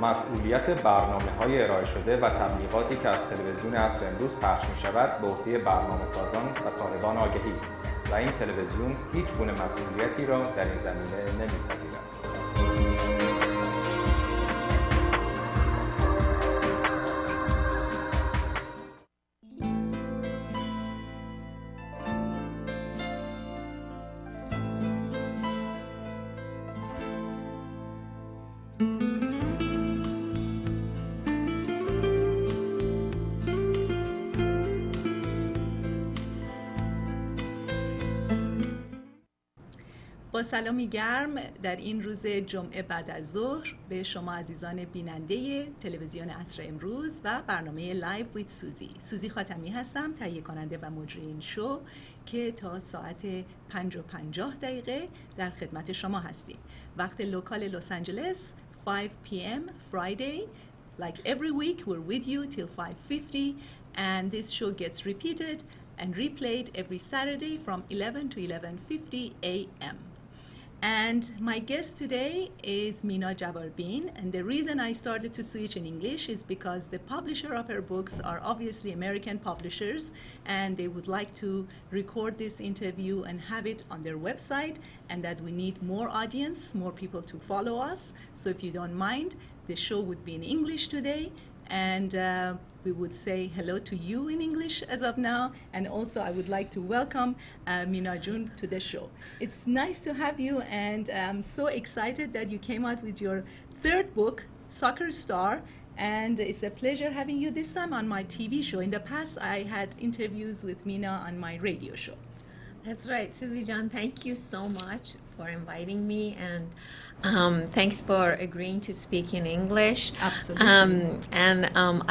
مسئولیت برنامه‌های ارائه شده و تبلیغاتی که از تلویزیون عصر امروز پخش می‌شود به عهده برنامه‌سازان و صاحبان آگهی است و این تلویزیون هیچ گونه مسئولیتی را در این زمینه نمی‌پذیرد. با سلامی گرم در این روز جمعه بعد از ظهر به شما عزیزان بیننده تلویزیون عصر امروز و برنامه لایو ویت سوزی. سوزی خاتمی هستم، تهیه کننده و مجری این شو که تا ساعت 5:50 در خدمت شما هستیم. وقت لوکال لس آنجلس 5 p.m. Friday. Like every week we're with you till 5:50 and this show gets repeated and replayed every Saturday from 11 to 11:50 a.m. And my guest today is Mina Javaherbin, and the reason I started to switch in English is because the publisher of her books are obviously American publishers, and they would like to record this interview and have it on their website, and that we need more audience, more people to follow us. So if you don't mind, the show would be in English today, and we would say hello to you in English as of now, and also I would like to welcome Mina Jun to the show. It's nice to have you, and I'm so excited that you came out with your third book, Soccer Star, and it's a pleasure having you this time on my TV show. In the past, I had interviews with Mina on my radio show. That's right, Suzi John. Thank you so much for inviting me, and thanks for agreeing to speak in English. Absolutely.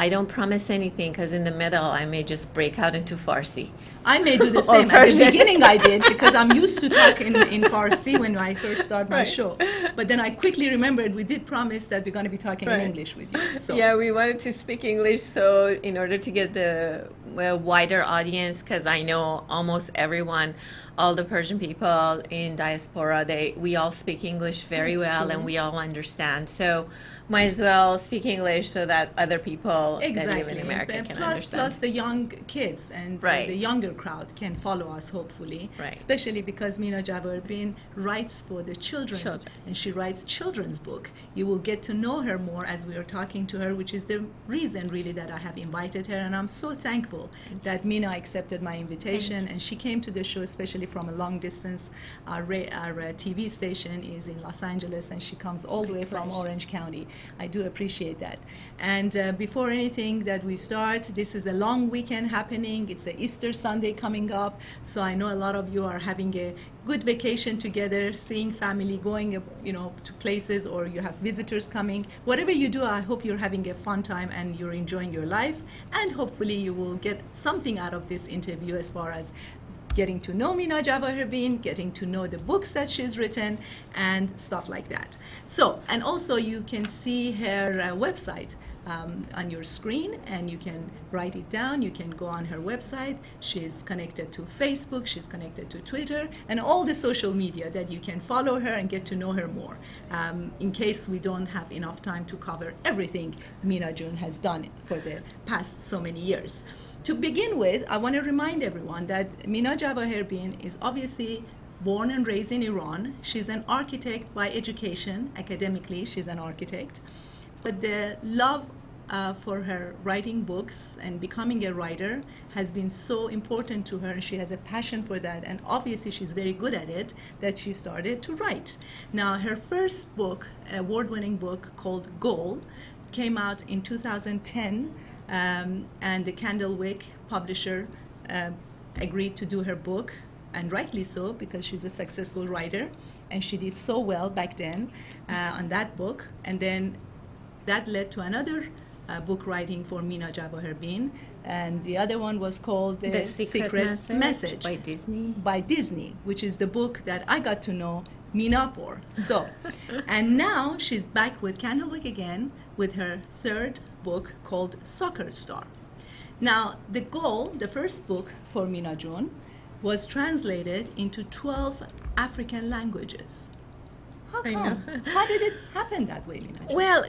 I don't promise anything because in the middle I may just break out into Farsi. I may do the same. At the beginning I did because I'm used to talk in Farsi when I first started my show. But then I quickly remembered we did promise that we're going to be talking in English with you. So. Yeah, we wanted to speak English so in order to get the wider audience, because I know almost everyone, all the Persian people in diaspora, we all speak English very well, and we all understand. So might as well speak English so that other people that live in America can understand. Plus the young kids and the younger crowd can follow us, hopefully. Right. Especially because Mina Javaherbin writes for the children, and she writes children's book. You will get to know her more as we are talking to her, which is the reason really that I have invited her, and I'm so thankful that Mina accepted my invitation, and she came to the show especially from a long distance. Our TV station is in Los Angeles, and she comes all the way from Orange County. I do appreciate that. And before anything that we start, this is a long weekend happening. It's a Easter Sunday coming up, so I know a lot of you are having a good vacation together, seeing family, going to places, or you have visitors coming. Whatever you do, I hope you're having a fun time and you're enjoying your life, and hopefully you will get something out of this interview as far as getting to know Mina Javaherbin, getting to know the books that she's written, and stuff like that. So, and also you can see her website on your screen, and you can write it down. You can go on her website. She's connected to Facebook, she's connected to Twitter, and all the social media that you can follow her and get to know her more. In case we don't have enough time to cover everything Mina Jun has done for the past so many years. To begin with, I want to remind everyone that Mina Javaherbin is obviously born and raised in Iran. She's an architect by education. Academically, she's an architect. But the love for her writing books and becoming a writer has been so important to her, and she has a passion for that, and obviously she's very good at it, that she started to write. Now, her first book, award-winning book called Goal, came out in 2010. And the Candlewick publisher agreed to do her book, and rightly so, because she's a successful writer, and she did so well back then on that book. And then that led to another book writing for Mina Javaherbin, and the other one was called The Secret Message by Disney, which is the book that I got to know Mina for. So, and now she's back with Candlewick again with her third book called Soccer Star. Now, the Goal, the first book for Mina Jun, was translated into 12 African languages. How I come? know. How did it happen that way, Mina? Well,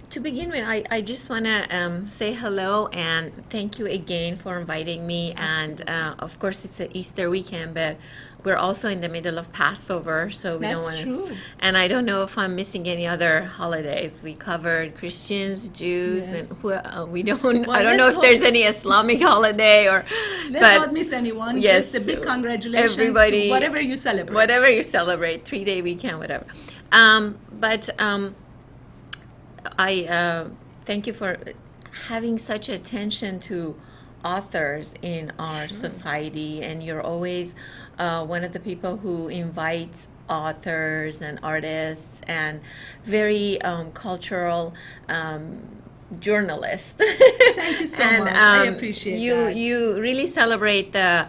to begin with, I just want to say hello and thank you again for inviting me. Absolutely. And of course, it's an Easter weekend, but we're also in the middle of Passover, so we don't That's want true. And I don't know if I'm missing any other holidays. We covered Christians, Jews, Yes. and we don't. Well, I don't know let's if there's any Islamic holiday or. Let's but not miss anyone. yes, Just a big congratulations everybody, to whatever you celebrate. Whatever you celebrate, 3-day weekend, whatever. But I thank you for having such attention to authors in our society, and you're always one of the people who invites authors and artists and very cultural journalists. Thank you so much. I appreciate that. You really celebrate the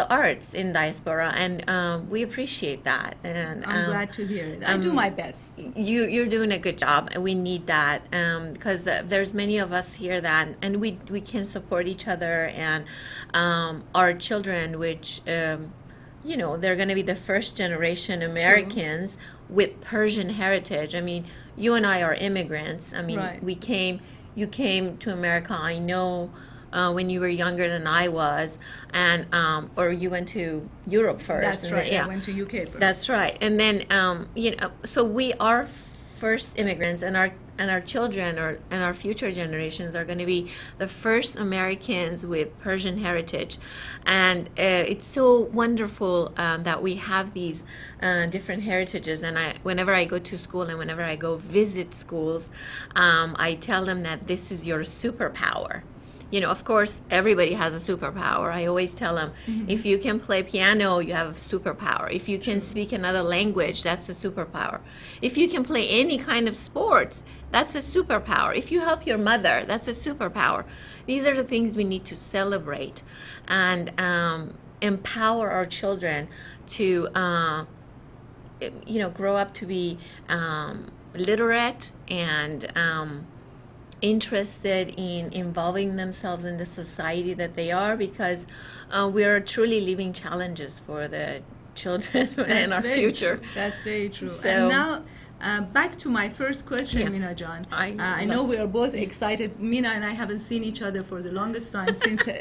arts in diaspora, and we appreciate that. And I'm glad to hear it. I do my best. You're doing a good job, and we need that because there's many of us here and we can support each other and our children, which they're going to be the first generation Americans with Persian heritage. I mean, you and I are immigrants. I mean, Right. you came to America. I know. When you were younger than I was, and or you went to Europe first. That's and right. then, yeah. I went to UK first. That's right. And then so we are first immigrants, and our children and our future generations are going to be the first Americans with Persian heritage, and it's so wonderful that we have these different heritages. And whenever I go to school and whenever I go visit schools, I tell them that this is your superpower. Of course, everybody has a superpower. I always tell them, if you can play piano, you have a superpower. If you can speak another language, that's a superpower. If you can play any kind of sports, that's a superpower. If you help your mother, that's a superpower. These are the things we need to celebrate and empower our children to, grow up to be literate and interested in involving themselves in the society that they are, because we are truly living challenges for the children and our future. True. That's very true. So, and now, back to my first question, Yeah. Mina Jan. I know lost we are both excited. Mina and I haven't seen each other for the longest time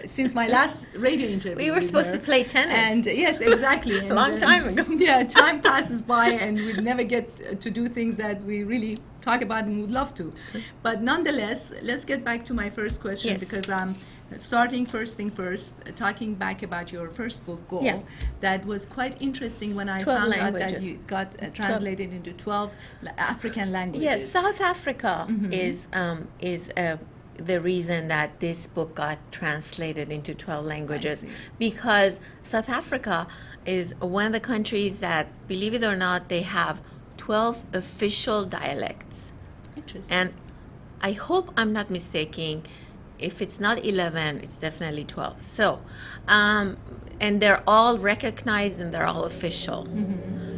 since my last radio interview. We were with supposed her. to play tennis. And yes, exactly. And, Long time ago. Yeah, time passes by, and we never get to do things that we really talk about and would love to. But nonetheless, let's get back to my first question, Yes. because I'm starting first thing first, talking back about your first book, Go. Yeah. That was quite interesting when I 12 found out that languages. you got translated into 12 African languages. Yes, South Africa is the reason that this book got translated into 12 languages, see. because South Africa is one of the countries that, believe it or not, they have 12 official dialects. Interesting. And I hope I'm not mistaken. If it's not 11, it's definitely 12. So, and they're all recognized and they're all official.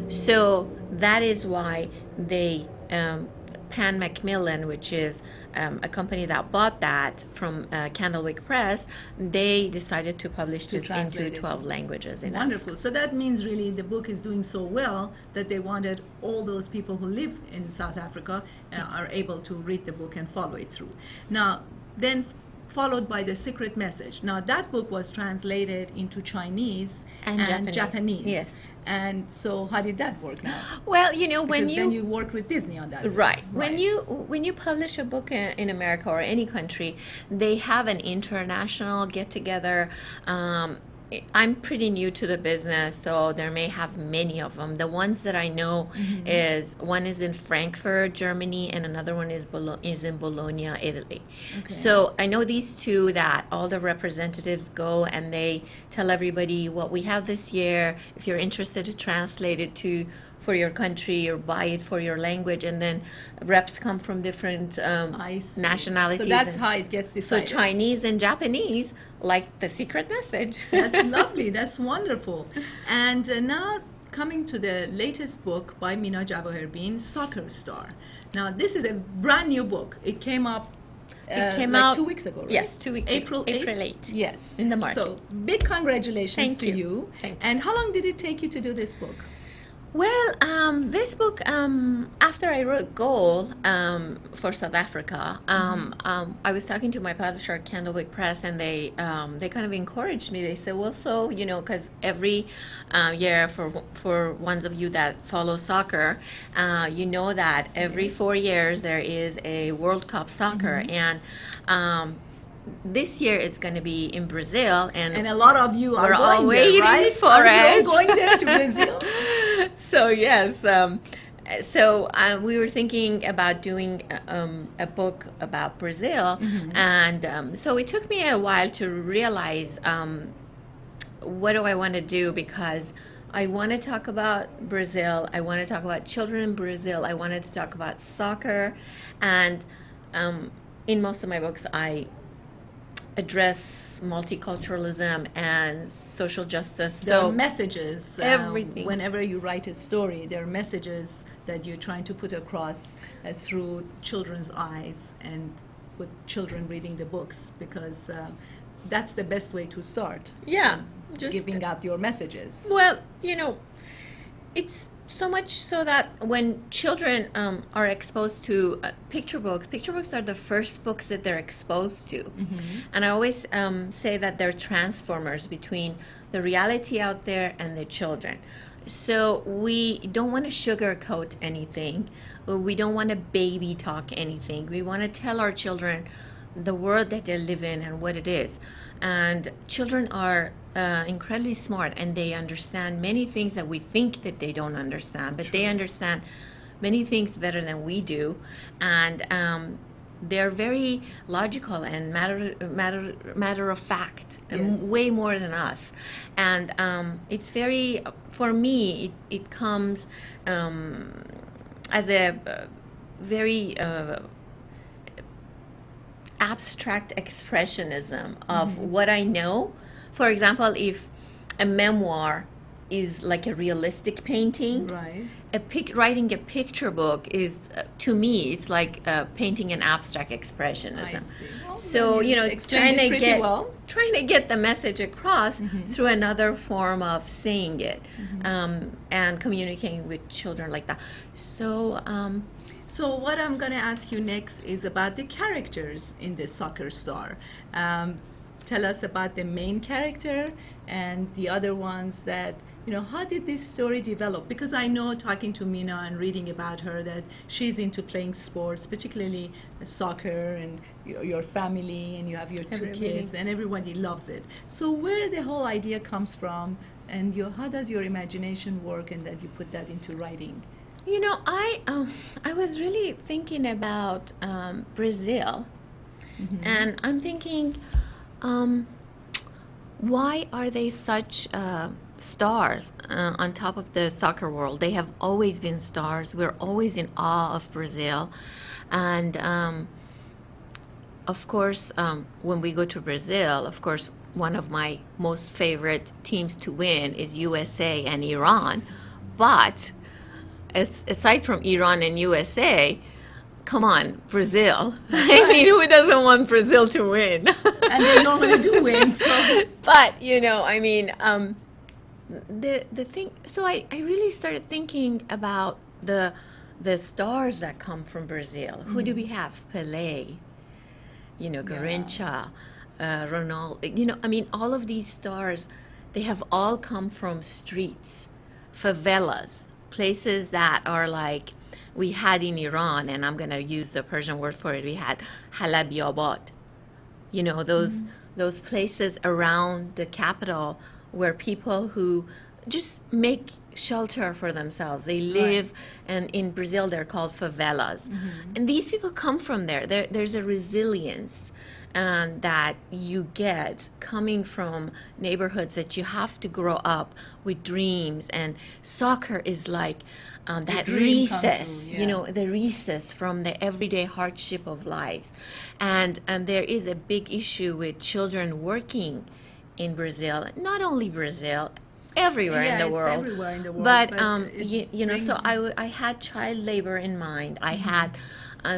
So that is why they, Pan Macmillan, which is a company that bought that from Candlewick Press, they decided to publish this into translate it. 12 languages. In Wonderful. So that means really the book is doing so well that they wanted all those people who live in South Africa are able to read the book and follow it through. Now, then followed by The Secret Message. Now, that book was translated into Chinese and Japanese. Yes. And so how did that work now? Well, Because then you worked with Disney on that. Right. When you publish a book in America or any country, they have an international get together. I'm pretty new to the business, so there may have many of them. The ones that I know is one is in Frankfurt, Germany, and another one is in Bologna, Italy. Okay. So I know these two that all the representatives go and they tell everybody what we have this year. If you're interested to translate it for your country or buy it for your language, and then reps come from different I see. nationalities. So that's and- how it gets so decided. Chinese and Japanese like The Secret Message. That's lovely. That's wonderful. And now coming to the latest book by Mina Javaherbin, Soccer Star. Now this is a brand new book. It came up It came like out 2 weeks ago, right? Yes, 2 weeks. April 8th? April 8th. Yes. In the market. So big congratulations Thank to you. you. Thank you. And how long did it take you to do this book? Well, this book, after I wrote Goal for South Africa, I was talking to my publisher, Candlewick Press, and they kind of encouraged me. They said, well, so, you know, because every year, for ones of you that follow soccer, you know that every 4 years there is a World Cup soccer. And this year is going to be in Brazil, and a lot of you are we're all going waiting there, right? for Are it. you all going there to Brazil? So yes, we were thinking about doing a book about Brazil, and so it took me a while to realize what do I want to do, because I want to talk about Brazil, I want to talk about children in Brazil, I wanted to talk about soccer, and in most of my books I address multiculturalism and social justice. There are messages. Everything. Whenever you write a story, there are messages that you're trying to put across through children's eyes and with children reading the books, because that's the best way to start. Yeah, just giving out your messages. Well, you know, it's so much so that when children are exposed to picture books are the first books that they're exposed to. And I always say that they're transformers between the reality out there and the children. So we don't want to sugarcoat anything. We don't want to baby talk anything. We want to tell our children the world that they live in and what it is. And children are incredibly smart, and they understand many things that we think that they don't understand, but they understand many things better than we do. And they're very logical and matter of fact, way more than us. And it's very, for me, it comes as a very abstract expressionism of what I know. For example, if a memoir is like a realistic painting, right? Writing a picture book is, to me, it's like painting an abstract expressionism. I see. Well, So you know, trying to get the message across through another form of saying it, and communicating with children like that. So. So what I'm going to ask you next is about the characters in the Soccer Star. Tell us about the main character and the other ones that, you know, how did this story develop? Because I know, talking to Mina and reading about her, that she's into playing sports, particularly soccer, and your family, and you have your two kids, and everybody loves it. So where the whole idea comes from, and how does your imagination work, and that you put that into writing? You know, I was really thinking about Brazil, and I'm thinking, why are they such stars on top of the soccer world? They have always been stars. We're always in awe of Brazil, and of course, when we go to Brazil, of course, one of my most favorite teams to win is USA and Iran, but aside from Iran and USA, come on, Brazil. I mean, who doesn't want Brazil to win? And they normally do win. So. But, you know, I mean, the thing, so I really started thinking about the stars that come from Brazil. Who do we have? Pelé, you know, Garrincha, Ronaldo. You know, I mean, all of these stars, they have all come from streets, favelas, places that are like we had in Iran, and I'm going to use the Persian word for it. We had Halabiabad, you know, those places around the capital where people who just make shelter for themselves. They live, and in Brazil they're called favelas. And these people come from there. There's a resilience that you get coming from neighborhoods that you have to grow up with dreams, and soccer is like that recess, you know, the recess from the everyday hardship of lives. And there is a big issue with children working in Brazil, not only Brazil, everywhere in the world. Everywhere in the world. But you know, so I had child labor in mind. I had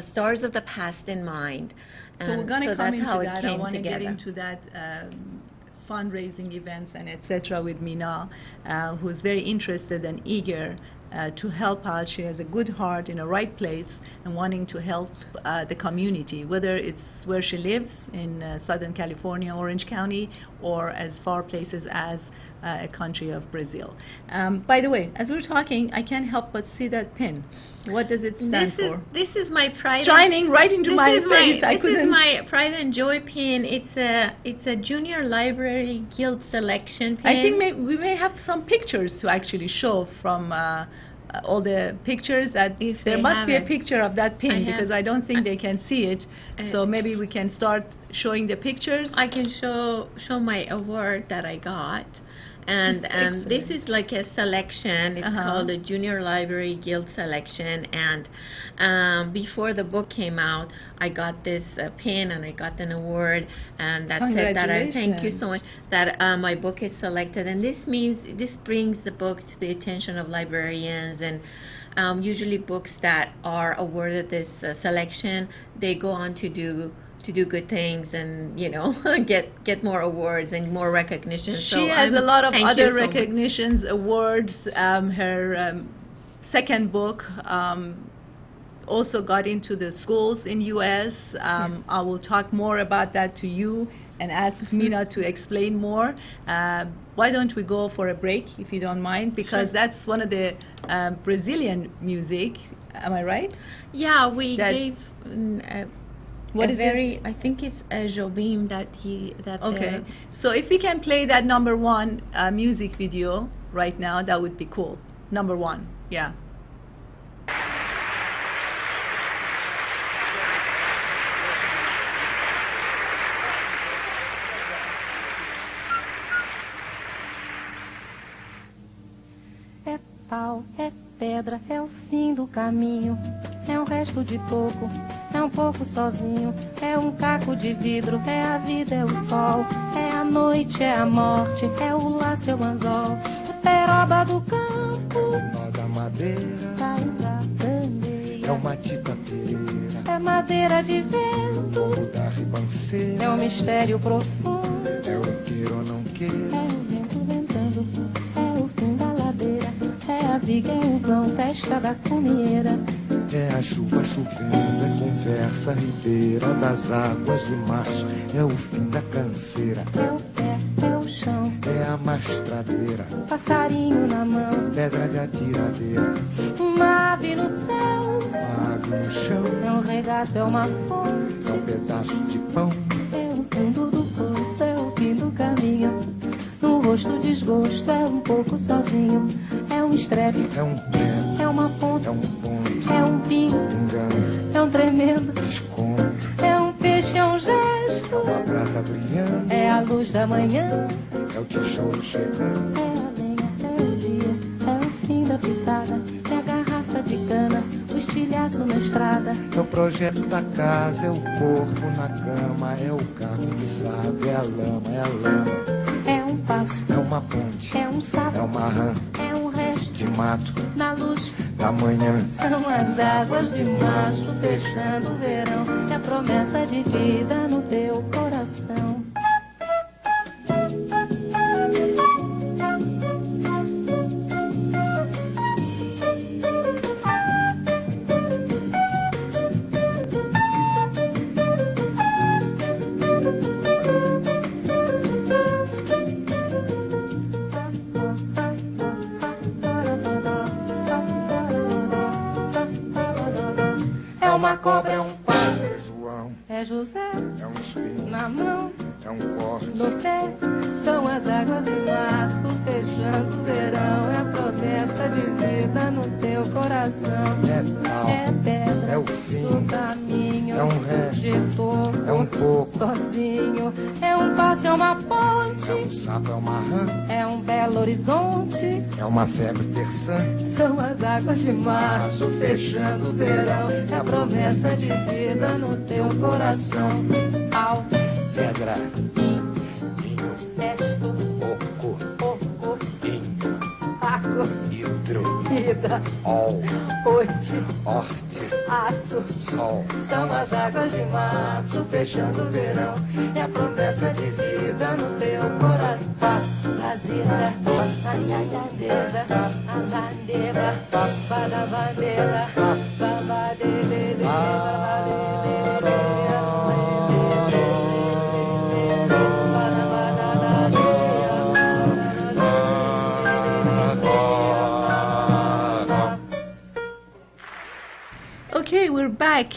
stars of the past in mind. So we're going to come into that. I want to together. get into that fundraising events and etc. with Mina, who's very interested and eager to help out. She has a good heart in the right place and wanting to help the community, whether it's where she lives in Southern California, Orange County, or as far places as a country of Brazil. By the way, as we're talking, I can't help but see that pin. What does it stand for? This is my pride. Shining right into my face. This is my pride and joy pin. It's a Junior Library Guild selection pin. I think we may have some pictures to actually show from all the pictures. That if there must be a picture of that pin, because I don't think they can see it. So maybe we can start showing the pictures. I can show my award that I got. And this is like a selection. It's called the Junior Library Guild Selection. And before the book came out, I got this pin and I got an award. And that said that I thank you so much that my book is selected. And this brings the book to the attention of librarians. And usually books that are awarded this selection, they go on to do good things and get more awards and more recognition. She has a lot of other recognitions, awards. Her second book also got into the schools in U.S. I will talk more about that to you and ask Mina to explain more. Why don't we go for a break, if you don't mind, because that's one of the Brazilian music. Am I right? Yeah, we gave. What is it? I think it's Jobim that okay. So if we can play that number one music video right now, that would be cool. Number one, yeah. É pau, é pedra, é o fim do caminho. É um resto de toco, é um pouco sozinho. É um caco de vidro, é a vida, é o sol. É a noite, é a morte, é o laço, é o anzol. É peroba do campo, é o nó da madeira, caiu da candeia. É uma tita pereira, é madeira de vento, o da ribanceira. É um mistério profundo, é o queira ou não queira. É o vento ventando, é o fim da ladeira. É a viga, é o vão, festa da comieira. É a chuva chovendo, é conversa ribeira das águas de março, é o fim da canseira. É o pé, é o chão, é a mastradeira, passarinho na mão, pedra de atiradeira. Uma ave no céu, uma ave no chão, é um regato, é uma fonte, é um pedaço de pão. É o fundo do poço, é o fim do caminho. No rosto desgosto, é um pouco sozinho. É um estrepe, é um prego, é uma ponta, é um ponto, é um pingo, engano, é um tremendo desconto, é um peixe, é um gesto, é uma prata brilhando, é a luz da manhã, é o tijolo chegando, é a lenha, é o dia, é o fim da pitada, é a garrafa de cana, o estilhaço na estrada, é o projeto da casa, é o corpo na cama, é o carro pisado, é a lama, é a lama. É um passo, é uma ponte, é um sapo, é uma rã, é um resto de mato, na luz da manhã. São as águas de março fechando o verão, é a promessa de vida no teu coração. Uma cobra, é um pato, é João, é José, é um espinho na mão, é um corte, no pé, são as águas de março fechando o verão, é a promessa de vida no teu coração. É pau, é pedra, é o fim do caminho, é um resto, de toco, é um pouco, sozinho, é um passo, é uma ponte, é um sapo, é uma rã, é um belo horizonte, é uma febre terçante, são as águas de março fechando o verão, é a promessa de vida no teu coração. Pau, pedra, pinho, vinho, resto, oco, oco, pinho, paco, fogo, hidro, vida, ol, oite, orte, aço, sol. são as águas de março fechando o verão. É a promessa de vida no teu coração. Azida, anhanhadeira, anandeira, badabandeira, babadedede, Okay, we're back.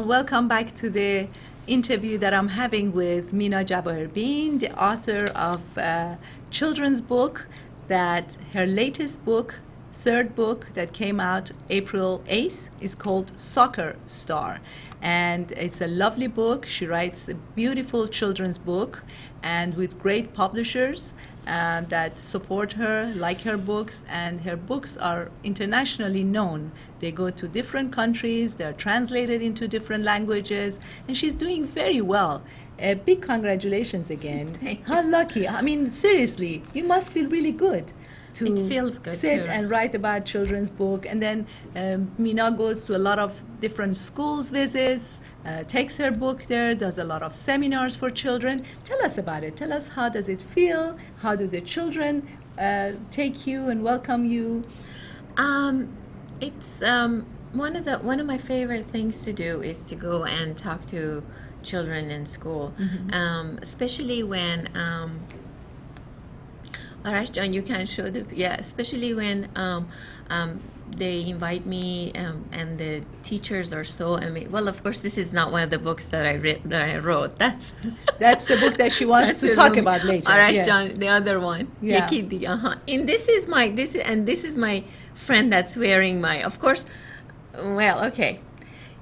Welcome back to the interview that I'm having with Mina Javaherbin, the author of a children's book that her latest book, third book that came out April 8th, is called Soccer Star. And it's a lovely book. She writes a beautiful children's book and with great publishers that support her, like her books, and her books are internationally known. They go to different countries, they're translated into different languages, and she's doing very well. Big congratulations again. Thank How you. lucky. I mean, seriously, you must feel really good to It feels good, sit too. and write about children's book. And then Mina goes to a lot of different schools visits, takes her book there, does a lot of seminars for children. Tell us about it. Tell us, how does it feel? How do the children take you and welcome you? It's one of my favorite things to do is to go and talk to children in school, especially when. Alright, John, you can show the especially when they invite me and the teachers are so amazing. Well, of course, this is not one of the books that I wrote. That's the book that she wants to talk about later. All right, Yes. John, the other one. Yeah. Yekidi, And this is my friend that's wearing my. Of course, well, okay.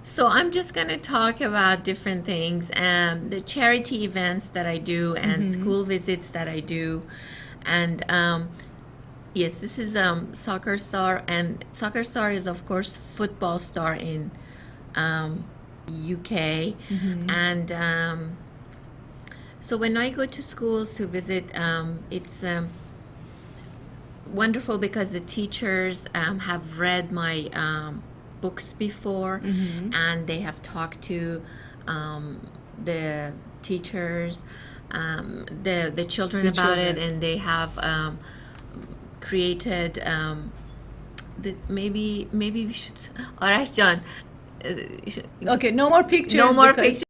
So I'm just going to talk about different things, the charity events that I do and school visits that I do. And yes, this is Soccer Star, and Soccer Star is, of course, Football Star in UK. And so when I go to schools to visit, it's wonderful because the teachers have read my books before, and they have talked to the teachers, the children about it, and they have created. Maybe we should. All right, John. Okay, no more pictures. No more because pictures.